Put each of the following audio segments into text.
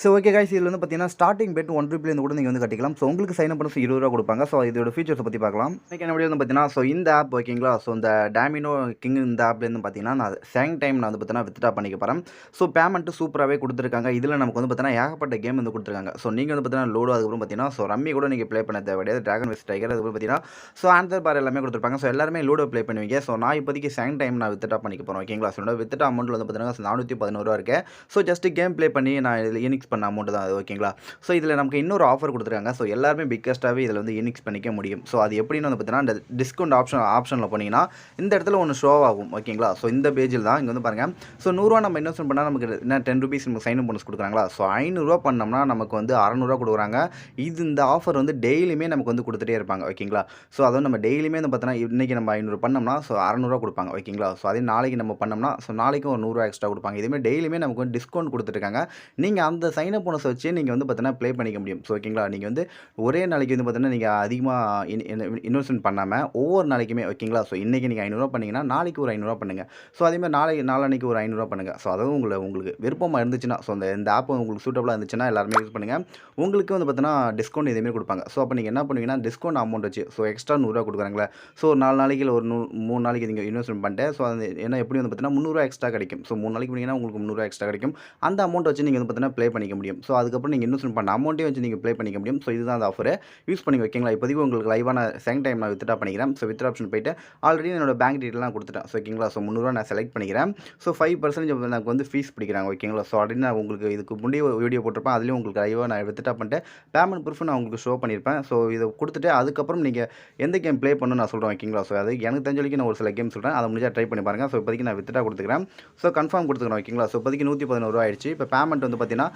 So okay guys, இதில் வந்து பார்த்தீங்கன்னா ஸ்டார்டிங் பெட் ₹1 கூட நீங்கள் வந்து கட்டிக்கலாம். ஸோ உங்களுக்கு சைன் அப் பண்ண ₹20 கொடுப்பாங்க. ஸோ இதோட ஃபீச்சர்ஸை பற்றி பார்க்கலாம். இன்னைக்கு என்ன வீடியோ வந்து பார்த்தீங்கன்னா, ஸோ இந்த ஆப் ஓகேங்களா, ஸோ இந்த டாமினோ கிங் இந்த ஆப்லேருந்து பார்த்தீங்கன்னா நான் சேம் டைம் நான் வந்து பார்த்தீங்கன்னா வித்ட்ரா பண்ணிக்க போகிறேன். ஸோ பேமெண்ட்டு சூப்பராகவே கொடுத்துருக்காங்க. இதில் நமக்கு வந்து பார்த்தீங்கன்னா ஏகப்பட்ட கேம் வந்து கொடுத்துருக்காங்க. ஸோ நீங்கள் வந்து பார்த்தீங்கன்னா லூடோ, அதுக்கப்புறம் பார்த்தீங்கன்னா ஸோ ரம்மி கூட நீங்கள் ப்ளே பண்ண தேவை கிடையாது. டிராகன் வெஸ்ட் டைகர், அதுக்கப்புறம் பார்த்தீங்கன்னா ஸோ ஆன்சர் பார் எல்லாமே கொடுத்துருப்பாங்க. ஸோ எல்லாருமே லூடோ ப்ளே பண்ணுவீங்க. ஸோ நான் இப்போதைக்கு சேம் டைம் நான் வித்ட்ரா பண்ணிக்க போகிறேன் ஓகேங்களா. ஸோ வித்ட்ரா அமௌண்ட் வந்து பார்த்தீங்கன்னா ₹411 இருக்கு. ஸோ ஜஸ்ட் கேம் ப்ளே பண்ணி நான் இதில் இனிக்ஸ் பண்ண அமௌண்ட் தான் அது ஓகேங்களா. ஸோ இதில் நமக்கு இன்னொரு ஆஃபர் கொடுத்துருக்காங்க. ஸோ எல்லாருமே பிக்கஸ்ட்டாகவே இதில் வந்து இனிக்ஸ் பண்ணிக்க முடியும். ஸோ அது எப்படின்னு வந்து பார்த்தீங்கன்னா, இந்த டிஸ்கவுண்ட் ஆப்ஷனில் போனீங்கன்னா இந்த இடத்துல ஒன்று ஷோ ஆகும் ஓகேங்களா. ஸோ இந்த பேஜில் தான் இங்கே வந்து பாருங்கள். ஸோ ₹100 நம்ம இன்வெஸ்ட்மெண்ட் பண்ணால் நமக்கு என்ன ₹10 நமக்கு சைன் அப் போனஸ் கொடுக்குறாங்களா. ஸோ ₹500 பண்ணோம்னா நமக்கு வந்து ₹600 கொடுக்குறாங்க. இந்த ஆஃபர் வந்து டெய்லியுமே நமக்கு வந்து கொடுத்துட்டே இருப்பாங்க ஓகேங்களா. ஸோ அதுவும் நம்ம டெய்லியுமே வந்து பார்த்தோன்னா இன்றைக்கி நம்ம 500 பண்ணோம்னா ஸோ ₹600 கொடுப்பாங்க ஓகேங்களா. ஸோ அதே நாளைக்கு நம்ம பண்ணோம்னா ஸோ நாளைக்கும் ஒரு ₹100 எக்ஸ்ட்ரா கொடுப்பாங்க. இதேமாதிரி டெய்லியுமே நமக்கு வந்து டிஸ்கவுண்ட் கொடுத்துருக்காங்க. நீங்கள் அந்த சைன் அப் போனஸ் வச்சு நீங்கள் வந்து பார்த்தீங்கன்னா ப்ளே பண்ணிக்க முடியும். ஸோ ஓகேங்களா, நீங்கள் வந்து ஒரே நாளைக்கு வந்து பார்த்தீங்கன்னா நீங்கள் அதிகமாக இன்வெஸ்ட்மெண்ட் பண்ணாமல் ஒவ்வொரு நாளைக்குமே ஓகேங்களா. ஸோ இன்றைக்கி நீங்கள் ₹500 பண்ணிங்கன்னா நாளைக்கு ஒரு ₹500 பண்ணுங்கள். ஸோ அதேமாதிரி நாளான்னைக்கு ஒரு ₹500 பண்ணுங்கள். ஸோ அதுவும் உங்களுக்கு விருப்பமாக இருந்துச்சுன்னா, ஸோ இந்த ஆப் உங்களுக்கு சூட்டபுளாக இருந்துச்சுன்னா எல்லாருமே யூஸ் பண்ணுங்கள். உங்களுக்கு வந்து பார்த்தீங்கன்னா டிஸ்கவுண்ட் இதேமாரி கொடுப்பாங்க. ஸோ அப்போ நீங்கள் என்ன பண்ணுவீங்கன்னா டிஸ்கவுண்ட் அமௌண்ட் வச்சு ஸோ எக்ஸ்ட்ரா ₹100 கொடுக்குறாங்களே. ஸோ 4 நாளைக்கு இல்லை ஒரு 3 நாளைக்கு நீங்கள் இன்வெஸ்ட்மெண்ட் பண்ணிட்டு ஸோ அது ஏன்னா எப்படி வந்து பார்த்தீங்கன்னா ₹300 எக்ஸ்ட்ரா கிடைக்கும். ஸோ 3 நாளைக்கு பண்ணிங்கன்னா உங்களுக்கு ₹300 எக்ஸ்ட்ரா கிடைக்கும். அந்த அமௌண்ட் வச்சு நீங்கள் வந்து பார்த்தீங்கன்னா ப்ளே பண்ணிக்க முடியும். ஸோ அதுக்கப்புறம் நீங்கள் இன்வெஸ்ட்மெண்ட் பண்ண அமௌண்ட்டே வச்சு நீங்கள் ப்ளே பண்ணிக்க முடியும். ஸோ இதுதான் அந்த ஆஃபர். யூஸ் பண்ணி ஓகேங்களா. இப்போதைக்கு உங்களுக்கு லைவான சேம் டைம் நான் வித்ட்ரா பண்ணிக்கிறேன். ஸோ வித்ட்ரா ஆப்ஷன் போய்ட்டு ஆல்ரெடி என்னோட பேங்க் டீட்டெயிலாம் கொடுத்துட்டேன். ஸோ ஓகேங்களா. ஸோ ₹300 நான் செலக்ட் பண்ணிக்கிறேன். ஸோ 5% எனக்கு வந்து ஃபீஸ் பிடிக்கிறாங்க ஓகேங்களா. ஸோ ஆல்ரெடி நான் உங்களுக்கு இதுக்கு முன்னாடி வீடியோ போட்டிருப்பேன். அதுலேயும் உங்களுக்கு லைவாக நான் வித்ட்ரா பண்ணிட்டு பேமெண்ட் ப்ரூஃப் நான் உங்களுக்கு ஷோ பண்ணியிருப்பேன். ஸோ இதை கொடுத்துட்டு அதுக்கப்புறம் நீங்கள் எந்த கேம் ப்ளே பண்ணணும்னு நான் சொல்கிறேன் ஓகேங்களா. ஸோ அது எனக்கு தெரிஞ்ச வரைக்கும் நான் ஒரு சில கேம் சொல்கிறேன். அதை முடிஞ்சால் ட்ரை பண்ணி பாருங்கள். ஸோ இப்போதைக்கு நான் வித்ட்ரா கொடுத்துக்கிறேன். ஸோ கன்ஃபார்ம் கொடுத்துக்கிறேன் ஓகேங்களா. ஸோ இப்போதைக்கு ₹111 ஆயிடுச்சு. இப்போ பேமெண்ட் வந்து பார்த்தீங்கன்னா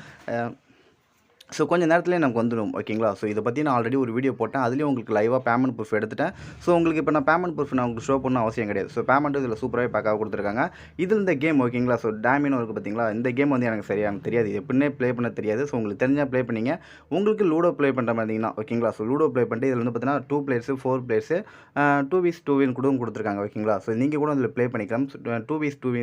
ஸோ கொஞ்சம் நேரத்துலேயே நமக்கு வந்துடும் ஓகேங்களா. ஸோ இதை பற்றி நான் ஆல்ரெடி ஒரு வீடியோ போட்டேன். அதுலேயும் உங்களுக்கு லைவாக பேமெண்ட் ப்ரூஃப் எடுத்துட்டேன். ஸோ உங்களுக்கு இப்போ நான் பேமெண்ட் ப்ரூஃப் நான் உங்களுக்கு ஷோ பண்ண அவசியம் கிடையாது. ஸோ பேமெண்ட் இதில் சூப்பராகவே பேக்காக கொடுத்துருக்காங்க. இது இந்த கேம் ஓகேங்களா. ஸோ டாமினோ இருக்குது பார்த்தீங்களா. இந்த கேம் வந்து எனக்கு சரியாக தெரியாது. இது எப்படின்னே ப்ளே பண்ண தெரியாது. ஸோ உங்களுக்கு தெரிஞ்சால் ப்ளே பண்ணிங்க. உங்களுக்கு லூடோ ப்ளே பண்ணுற மாதிரி இருந்தீங்கன்னா ஓகேங்களா. ஸோ லூடோ ப்ளே பண்ணிட்டு இதில் வந்து பார்த்தீங்கன்னா 2 பிளேயர்ஸு 4 பிளேயர்ஸு 2v2 கூட கொடுத்துருக்காங்க ஓகேங்களா. ஸோ நீங்கள் கூட இதில் ப்ளே பண்ணிக்கலாம். 2v2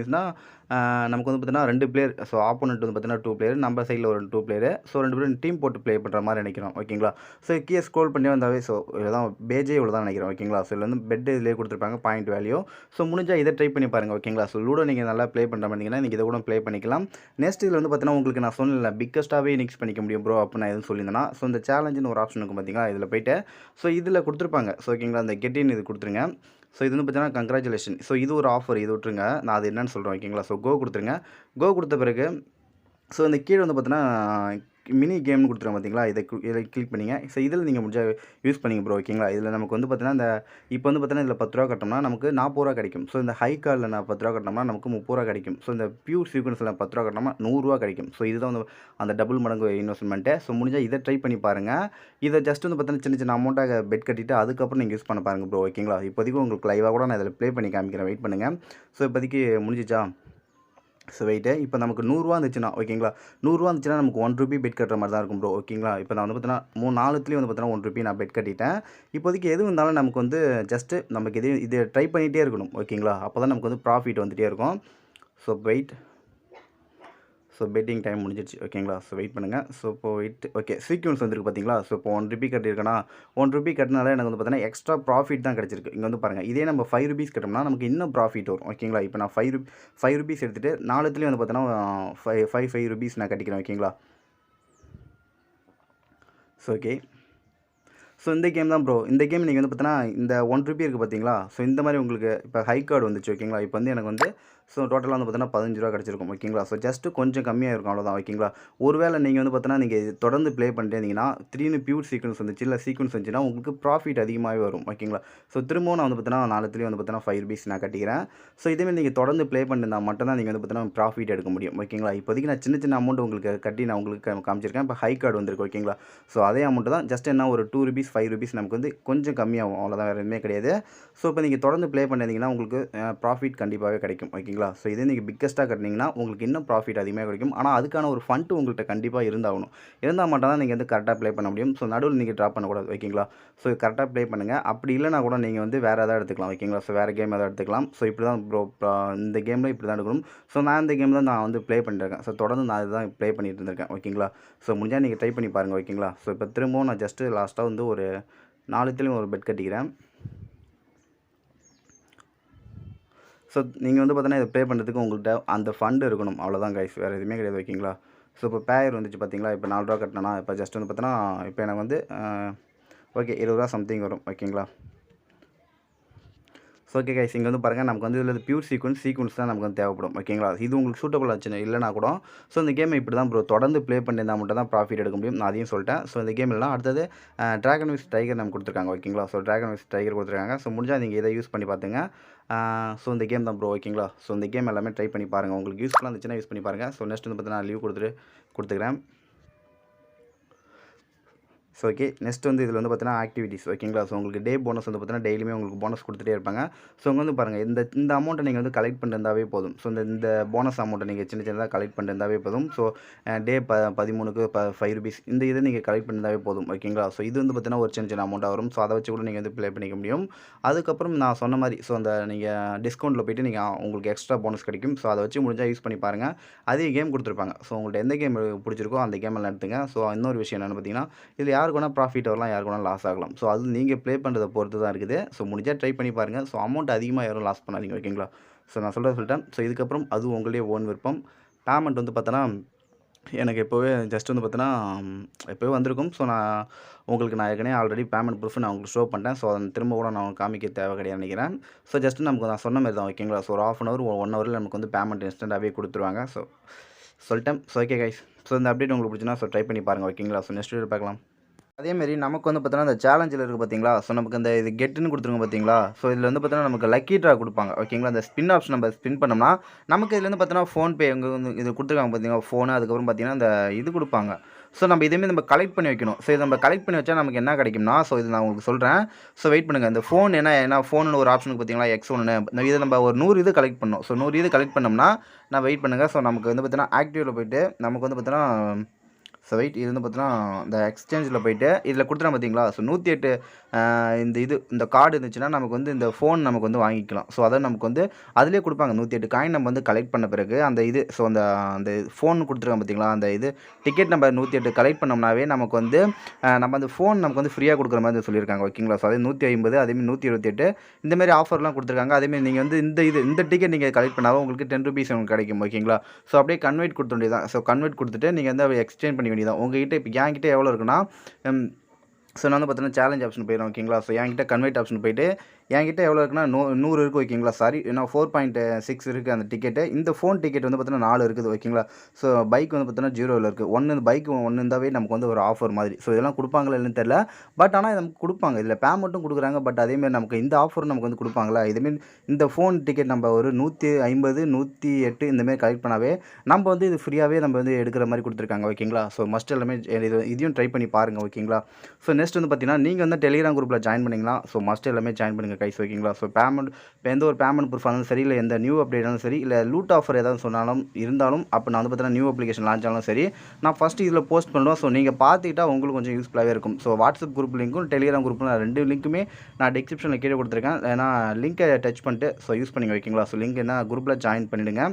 நமக்கு வந்து பார்த்தீங்கன்னா 2 பிளேயர். ஸோ ஆப்போனண்ட் வந்து பார்த்தீங்கன்னா 2 பிளேயர், நம்ம சைடில் ஒரு 2 பிளேயர். ஸோ 2 பேரும் டீம் போட்டு ப்ளே பண்ணுற மாதிரி நினைக்கிறோம் ஓகேங்களா. ஸோ கீழே ஸ்க்ரோல் பண்ணி வந்தாவே ஸோ இதுதான் பேஜே இவ்வளோ தான் நினைக்கிறோம் ஓகேங்களா. ஸோ இதில் வந்து பெட் இதிலே கொடுத்துருப்பாங்க பாயிண்ட் வேல்யூ. ஸோ முடிஞ்சால் இதை ட்ரை பண்ணி பாருங்கள் ஓகேங்களா. ஸோ லூடோ நீங்கள் நல்லா ப்ளே பண்ணுற மாதிரி இருந்தீங்கன்னா நீங்கள் இதை கூட ப்ளே பண்ணிக்கலாம். நெக்ஸ்ட் இதில் வந்து பார்த்தீங்கன்னா உங்களுக்கு நான் சொன்னேன் பிக்கஸ்ட்டாகவே இனிக்ஸ் பண்ணிக்க முடியும் ப்ரோ அப்படின்னு நான் எதுவும் சொல்லியிருந்தேன்னா. ஸோ இந்த சேலஞ்சுன்னு ஒரு ஆப்ஷன் இருக்கும் பார்த்தீங்களா. இதில் போய்ட்டு ஸோ இதில் கொடுத்துருப்பாங்க. ஸோ ஓகேங்களா, இந்த கெட்டின் இது கொடுத்துருங்க. ஸோ இது வந்து பார்த்தீங்கன்னா கங்க்ராச்சுலேஷன். ஸோ இது ஒரு ஆஃபர், இது விட்டுருங்க. நான் அது என்னன்னு சொல்கிறேன் ஓகேங்களா. ஸோ கோ கொடுத்துருங்க. கோ கொடுத்த பிறகு ஸோ இந்த கீழே வந்து பார்த்தீங்கன்னா மினி கேம்னு கொடுத்துருவோம் பார்த்தீங்களா. இதை கிளிக் பண்ணிங்க. ஸோ இதில் நீங்கள் முடிஞ்சால் யூஸ் பண்ணிங்க ப்ரோ ஓகேங்களா. இதில் நமக்கு வந்து பார்த்தீங்கன்னா இந்த இப்போ வந்து பார்த்தீங்கன்னா இதில் ₹10 கட்டோம்னா நமக்கு ₹40 கிடைக்கும். ஸோ இந்த ஹை கார்டில் நான் ₹10 கட்டினோம்னா நமக்கு ₹30 கிடைக்கும். ஸோ இந்த பியூர் சீக்வன்ஸில் ₹10 கட்டினோம்னா ₹100 கிடைக்கும். ஸோ இதுதான் வந்து அந்த டபுள் மடங்கு இன்வெஸ்ட்மெண்ட்டு. ஸோ முடிஞ்சால் இதை ட்ரை பண்ணி பாருங்கள். இதை ஜஸ்ட் வந்து பார்த்தீங்கன்னா சின்ன சின்ன அமௌண்ட்டாக பெட் கட்டிட்டு அதுக்கப்புறம் நீங்கள் யூஸ் பண்ண பாருங்கள் ப்ரோ ஓகேங்களா. இப்போதைக்கு உங்களுக்கு லைவாக கூட நான் இதில் ப்ளே பண்ணி காமிக்கிறேன். வெயிட் பண்ணுங்கள். ஸோ இப்போதைக்கு முடிஞ்சிச்சா. ஸோ வெயிட்டு இப்போ நமக்கு ₹100 இருந்துச்சுன்னா ஓகேங்களா. ₹100 இருந்துச்சுன்னா நமக்கு ₹1 பெட் கட்டுற மாதிரி தான் இருக்கும் ப்ரோ ஓகேங்களா. இப்போ நான் வந்து பார்த்தீங்கன்னா 4 வந்து பார்த்தீங்கன்னா ₹1 நான் பெட் கட்டிட்டேன். இப்போதைக்கு எது இருந்தாலும் நமக்கு வந்து ஜஸ்ட்டு நமக்கு இதை ட்ரை பண்ணிகிட்டே இருக்கணும் ஓகேங்களா. அப்போ தான் நமக்கு வந்து ப்ராஃபிட் வந்துகிட்டே இருக்கும். So wait. So betting time முடிஞ்சிடுச்சு ஓகேங்களா. ஸோ வெயிட் பண்ணுங்கள். ஸோ இப்போ வெயிட் ஓகே சீக்வன்ஸ் வந்துருக்கு பார்த்தீங்களா. ஸோ இப்போ ₹1 கட்டியிருக்கேன்னா ₹1 கட்டினால எனக்கு வந்து பார்த்தீங்கன்னா எக்ஸ்ட்ரா ப்ராஃபிட் தான் கிடச்சிருக்கு. இங்கே வந்து பாருங்கள். இதே நம்ம ₹5 கட்டோம்னா நமக்கு இன்னும் ப்ராஃபிட் வரும் ஓகேங்களா. இப்போ நான் ₹5 எடுத்துகிட்டு 4த்துலேயும் வந்து பார்த்தீங்கன்னா ₹5 நான் கட்டிக்கிறேன் ஓகேங்களா. So okay. ஸோ இந்த கேம் தான் ப்ரோ. இந்த கேம் நீங்கள் வந்து பார்த்தீங்கன்னா இந்த ₹1 இருக்குது பார்த்தீங்களா. ஸோ இந்த மாதிரி உங்களுக்கு இப்போ ஹை கார்டு வந்துச்சு ஓகேங்களா. இப்போ வந்து எனக்கு வந்து ஸோ டோட்டலாக வந்து பார்த்தீங்கன்னா ₹15 கிடச்சிருக்கும் ஓகேங்களா. ஸோ ஜஸ்ட்டு கொஞ்சம் கம்மியாக இருக்கும் அவ்வளோதான் ஓகேங்களா. ஒருவேளை நீங்கள் வந்து பார்த்தீங்கன்னா நீங்கள் தொடர்ந்து ப்ளே பண்ணிட்டே இருந்தீங்கன்னா திடீர்னு பியூர் சீக்வன்ஸ் வந்துச்சு இல்லை சீக்வன்ஸ் வந்துச்சுன்னா உங்களுக்கு ப்ராஃபிட் அதிகமாகவே வரும் ஓகேங்களா. ஸோ திரும்பவும் நான் வந்து பார்த்தீங்கன்னா 4த்துலேயும் வந்து பார்த்தீங்கன்னா ₹5 நான் கட்டிக்கிறேன். ஸோ இதேமாதிரி நீங்கள் தொடர்ந்து ப்ளே பண்ணியிருந்தால் மட்டும் தான் நீங்கள் வந்து பார்த்தீங்கன்னா ப்ராஃபிட் எடுக்க முடியும் ஓகேங்களா. இப்போதைக்கு நான் சின்ன சின்ன அமௌண்ட் உங்களுக்கு கட்டி நான் உங்களுக்கு காமிச்சிருக்கேன். இப்போ ஹை கார்டு வந்திருக்கு ஓகேங்களா. ஸோ அதே அமௌண்ட்டு தான் ஜஸ்ட் என்ன ஒரு ₹2 ₹5 நமக்கு வந்து கொஞ்சம் கம்மியாகும் அவ்வளோதான், வேறு எதுவுமே கிடையாது. ஸோ இப்போ நீங்கள் தொடர்ந்து ப்ளே பண்ணியிருந்தீங்கன்னா உங்களுக்கு ப்ராஃபிட் கண்டிப்பாகவே கிடைக்கும் ஓகேங்களா. ஓகேங்களா. ஸோ இதே நீங்கள் பிக்கஸ்ட்டாக கட்டினீங்கன்னா உங்களுக்கு இன்னும் ப்ராஃபிட் அதிகமாக கிடைக்கும். ஆனால் அதுக்கான ஒரு ஃபண்ட் உங்கள்கிட்ட கண்டிப்பாக இருந்தாகணும். இருந்தால் மட்டும் தான் நீங்கள் வந்து கரெக்டாக ப்ளே பண்ண முடியும். ஸோ நடுவில் நீங்கள் ட்ராப் பண்ணக்கூடாது ஓகேங்களா. ஸோ கரெக்டாக ப்ளே பண்ணுங்கள். அப்படி இல்லைனா கூட நீங்கள் வந்து வேறு எதாவது எடுத்துக்கலாம் ஓகேங்களா. ஸோ வேறு கேம் எதாவது எடுத்துக்கலாம். ஸோ இப்படி தான் ப்ரோ இந்த கேமில் இப்படி தான் எடுக்கணும். ஸோ நான் இந்த கேம் தான் நான் வந்து ப்ளே பண்ணிட்டுருக்கேன். ஸோ தொடர்ந்து நான் இதுதான் ப்ளே பண்ணிட்டு இருந்திருக்கேன் ஓகேங்களா. ஸோ முடிஞ்சால் நீங்கள் ட்ரை பண்ணி பாருங்கள் ஓகேங்களா. ஸோ இப்போ திரும்பவும் நான் ஜஸ்ட்டு லாஸ்ட்டாக வந்து ஒரு 4 ஒரு பெட் கட்டிக்கிறேன். ஸோ நீங்கள் வந்து பார்த்தீங்கன்னா இதை ப்ளே பண்ணுறதுக்கு உங்கள்கிட்ட அந்த ஃபண்டு இருக்கணும். அவ்வளோதான் கைஸ், வேறு எதுவுமே கிடையாது ஓகேங்களா. ஸோ இப்போ பேயர் வந்துச்சு பார்த்தீங்களா. இப்போ 4 ரூபா கட்டினேன்னா இப்போ ஜஸ்ட் வந்து பார்த்தீங்கன்னா இப்போ எனக்கு வந்து ஓகே 20 ரூபா சம்திங் வரும் ஓகேங்களா. ஸோ ஓகே கைஸ், இங்கே வந்து பாருங்கள் நமக்கு வந்து இதில் பியூர் சீக்வன்ஸ் தான் நமக்கு வந்து தேவைப்படும் ஓகேங்களா. இது உங்களுக்கு சூட்டபிள் ஆச்சு இல்லைனா கூட ஸோ இந்த கேம் இப்படி தான் ப்ரோ தொடர்ந்து ப்ளே பண்ணியிருந்தால் மட்டும் தான் ப்ராஃபிட் எடுக்க முடியும். நான் அதையும் சொல்லிட்டேன். ஸோ இந்த கேம் எல்லாம் அடுத்தது ட்ராகன் விஸ் டைகர் நமக்கு கொடுத்துருக்காங்க ஓகேங்களா. ஸோ ட்ராகன் விஸ் டைகர் கொடுத்துருக்காங்க. ஸோ முடிஞ்சால் நீங்கள் இதை யூஸ் பண்ணி பார்த்துங்க. ஸோ இந்த கேம் தான் ப்ரோ ஓகேங்களா. ஸோ இந்த கேம் எல்லாமே ட்ரை பண்ணி பாருங்கள். உங்களுக்கு யூஸ்ஃபுல்லாக இருந்துச்சுன்னா யூஸ் பண்ணி பாருங்கள். ஸோ நெக்ஸ்ட் வந்து பார்த்தீங்கன்னா லீவ் கொடுத்துக்கிறேன். ஸோ ஓகே, நெக்ஸ்ட் வந்து இதில் வந்து பார்த்தீங்கன்னா ஆக்டிவிட்டீஸ் ஓகேங்களா. ஸோ உங்களுக்கு டே போனஸ் வந்து பார்த்தீங்கன்னா டெய்லியுமே உங்களுக்கு போனஸ் கொடுத்துட்டே இருப்பாங்க. ஸோ இங்கே வந்து பாருங்கள் இந்த அமௌண்ட்டை நீங்கள் வந்து கலெக்ட் பண்ணிருந்தாவே போதும். ஸோ இந்த போனஸ் அமௌண்ட்டை நீங்கள் சின்னதாக கலெக்ட் பண்ணிருந்தாவே போதும். ஸோ டே 13க்கு 5 ருபீஸ் இந்த இதை நீங்கள் கலெக்ட் பண்ணிருந்தாவே போதும் ஓகேங்களா. ஸோ இது வந்து பார்த்தீங்கன்னா ஒரு சின்ன அமௌண்ட்டாக வரும். ஸோ அதை வச்சு கூட நீங்கள் வந்து ப்ளே பண்ணிக்க முடியும். அதுக்கப்புறம் நான் சொன்ன மாதிரி ஸோ அந்த நீங்கள் டிஸ்கவுண்ட்டில் போய்ட்டு நீங்கள் உங்களுக்கு எக்ஸ்ட்ரா போனஸ் கிடைக்கும். ஸோ அதை வச்சு முடிஞ்சால் யூஸ் பண்ணி பாருங்கள். அதே கேம் கொடுத்துருப்பாங்க. ஸோ உங்கள்கிட்ட எந்த கேம் பிடிச்சிருக்கோ அந்த கேம் எல்லாம் எடுத்துங்க. ஸோ இன்னொரு விஷயம் என்னென்னு பார்த்தீங்கன்னா இதில் யாருக்கு வேணால் ப்ராஃபிட் வரலாம், யாருக்கு வேணால் லாஸ் ஆகலாம். ஸோ அது நீங்கள் ப்ளே பண்ணுறதை பொறுத்து தான் இருக்குது. ஸோ முடிஞ்சால் ட்ரை பண்ணி பாருங்கள். ஸோ அமௌண்ட் அதிகமாக யாரும் லாஸ் பண்ணாதீங்க ஓகேங்களா. ஸோ நான் சொல்லிட்டேன். ஸோ இதுக்கப்புறம் அது உங்களுடைய ஓன் விருப்பம். பேமெண்ட் வந்து பார்த்தோன்னா எனக்கு எப்போவே ஜஸ்ட் வந்து பார்த்தோன்னா எப்போவே வந்திருக்கும். ஸோ நான் ஏற்கனவே ஆல்ரெடி பேமெண்ட் ப்ரூஃப் நான் உங்களுக்கு ஷோ பண்ணிட்டேன். ஸோ அதை திரும்ப கூட நான் காமிக்க தேவை கிடையாது நினைக்கிறேன். ஸோ ஜஸ்ட்டு நமக்கு நான் சொன்ன மாதிரி தான் ஓகேங்களா. ஸோ ஒரு 1/2 hour 1 hourல நமக்கு வந்து பேமெண்ட் இன்ஸ்டண்ட்டாகவே கொடுத்துருவாங்க. ஸோ சொல்லிட்டேன். ஸோ ஓகே கைஸ், ஸோ இந்த அப்டேட் உங்களுக்கு பிடிச்சினா ஸோ ட்ரை பண்ணி பாருங்கள் ஓகேங்களா. ஸோ நெக்ஸ்ட் வீடியோ பார்க்கலாம். அதேமாரி நமக்கு வந்து பார்த்தோன்னா இந்த சேலஞ்சில் இருக்குது பார்த்தீங்களா. ஸோ நமக்கு இந்த இது கெட்டுன்னு கொடுத்துருங்க பார்த்தீங்களா. ஸோ இதில் வந்து பார்த்தோன்னா நமக்கு லக்கி ட்ரா கொடுப்பாங்க ஓகேங்களா. அந்த ஸ்பின் ஆப்ஷன் நம்ம ஸ்பின் பண்ணோம்னா நமக்கு இதில் வந்து பார்த்தோன்னா ஃபோன்பே இங்கே வந்து இது கொடுத்துருக்காங்க பார்த்தீங்களா ஃபோனு. அதுக்கப்புறம் பார்த்தீங்கன்னா இந்த இது கொடுப்பாங்க. ஸோ நம்ம இதேமாரி நம்ம கலெக்ட் பண்ணி வைக்கணும். ஸோ இதை நம்ம கலெக்ட் பண்ணி வச்சா நமக்கு என்ன கிடைக்கும்னா ஸோ இது நான் உங்களுக்கு சொல்கிறேன். ஸோ வெயிட் பண்ணுங்கள். இந்த ஃபோன் ஏன்னா ஃபோனுன்னு ஒரு ஆப்ஷனுக்கு பார்த்தீங்களா X1 இதை நம்ம ஒரு 100 இது கலெக்ட் பண்ணணும். ஸோ 100 இது கலெக்ட் பண்ணோம்னா நான் வெயிட் பண்ணுங்கள். ஸோ நமக்கு வந்து பார்த்தீங்கன்னா ஆக்டிவில் போய்ட்டு நமக்கு வந்து பார்த்தோன்னா ஸோ வெயிட் இது வந்து பார்த்தீங்கன்னா இந்த எக்ஸ்சேஞ்சில் போய்ட்டு இதில் கொடுத்துட்டேன் பார்த்தீங்களா. ஸோ 108 இந்த கார்டு இருந்துச்சுன்னா நமக்கு வந்து இந்த ஃபோன் நமக்கு வந்து வாங்கிக்கலாம். ஸோ அதை நமக்கு வந்து அதிலே கொடுப்பாங்க 108 காயின் நம்ம வந்து கலெக்ட் பண்ண பிறகு அந்த இது ஸோ அந்த ஃபோன் கொடுத்துருக்காங்க பார்த்தீங்களா. அந்த இது டிக்கெட் நம்ம 108 கலெக்ட் பண்ணோம்னாவே நமக்கு வந்து நம்ம அந்த ஃபோன் நமக்கு வந்து ஃப்ரீயாக கொடுக்குற மாதிரி சொல்லியிருக்காங்க ஓகேங்களா. ஸோ அதே 150 அதேமாதிரி 128 இந்தமாரி ஆஃபர்லாம் கொடுத்துருக்காங்க. அதேமாதிரி நீங்கள் வந்து இந்த டிக்கெட் நீங்கள் கலெக்ட் பண்ணாலும் உங்களுக்கு 10 ருபீஸ் உங்களுக்கு கிடைக்கும் ஓகேங்களா. ஸோ அப்படியே கன்வெர்ட் கொடுத்த வேண்டியதான். ஸோ கன்வெர்ட் கொடுத்துட்டு நீங்கள் வந்து எக்ஸ்சேஞ்ச் பண்ணி வேண்டியதான். உங்ககிட்ட இப்போ என்கிட்ட எவ்வளோ இருக்குன்னா ஸோ நான் வந்து பார்த்தீங்கன்னா சேலஞ்ச் ஆப்ஷன் போயிடும் ஓகேங்களா. ஸோ என்கிட்ட கன்வெர்ட் ஆப்ஷன் போய்ட்டு என்கிட்ட எவ்வளோ இருக்குன்னா 100 இருக்குது ஓகேங்களா. சாரி ஏன்னா 4.6 இருக்குது அந்த டிக்கெட்டு. இந்த ஃபோன் டிக்கெட் வந்து பார்த்தீங்கன்னா 4 இருக்குது ஓகேங்களா. ஸோ பைக் வந்து பார்த்தீங்கன்னா 0 இருக்குது. பைக் 1 இருந்தாவே நமக்கு வந்து ஒரு ஆஃபர் மாதிரி. ஸோ இதெல்லாம் கொடுப்பாங்களா இல்லைன்னு தெரியல. பட் ஆனால் நமக்கு கொடுப்பாங்க. இதில் பேமெண்ட்டும் கொடுக்குறாங்க. பட் அதேமாதிரி நமக்கு இந்த ஆஃபரும் நமக்கு வந்து கொடுப்பாங்களா. இதேமாரி இந்த ஃபோன் டிக்கெட் நம்ம ஒரு 150 108 இந்தமாரி கலெக்ட் பண்ணாவே நம்ம வந்து இது ஃப்ரீயாகவே நம்ம வந்து எடுக்கிற மாதிரி கொடுத்துருக்காங்க ஓகேங்களா. ஸோ மஸ்ட் எல்லாமே இதையும் ட்ரை பண்ணி பாருங்கள் ஓகேங்களா. ஸோ நெக்ஸ்ட் வந்து பார்த்தீங்கன்னா நீங்கள் வந்து டெலிகிராம் குரூப்பில் ஜாயின் பண்ணிங்களா. ஸோ மஸ்ட் எல்லாமே ஜாயின் பண்ணுங்கள் கைஸ் ஓகேங்களா. ஸோ பேமெண்ட் இப்போ எந்த ஒரு பேமெண்ட் ப்ரூஃப் ஆனாலும் சரி, இல்லை எந்த நியூ அப்டேட் ஆனாலும் சரி, இல்லை லூட் ஆஃபர் ஏதாவது சொன்னாலும் இருந்தாலும் அப்போ நான் வந்து பார்த்தீங்கன்னா நியூ அப்ளிகேஷன் லான்ச் ஆனாலும் சரி நான் ஃபஸ்ட்டு இதில் போஸ்ட் பண்ணுவேன். ஸோ நீங்கள் பார்த்துக்கிட்டா உங்களுக்கு கொஞ்சம் யூஸ்ஃபுல்லாகவே இருக்கும். ஸோ வாட்ஸ்அப் குரூப் லிங்க்கும் டெலிகிராம் குரூப்பும் 2 லிங்க்குமே நான் டிஸ்கிரிப்ஷனில் கீழே கொடுத்துருக்கேன். ஏன்னா லிங்கை டச் பண்ணிட்டு ஸோ யூஸ் பண்ணிங்க ஓகேங்களா. ஸோ லிங்க் என்ன குரூப்பில் ஜாயின் பண்ணிவிடுங்க.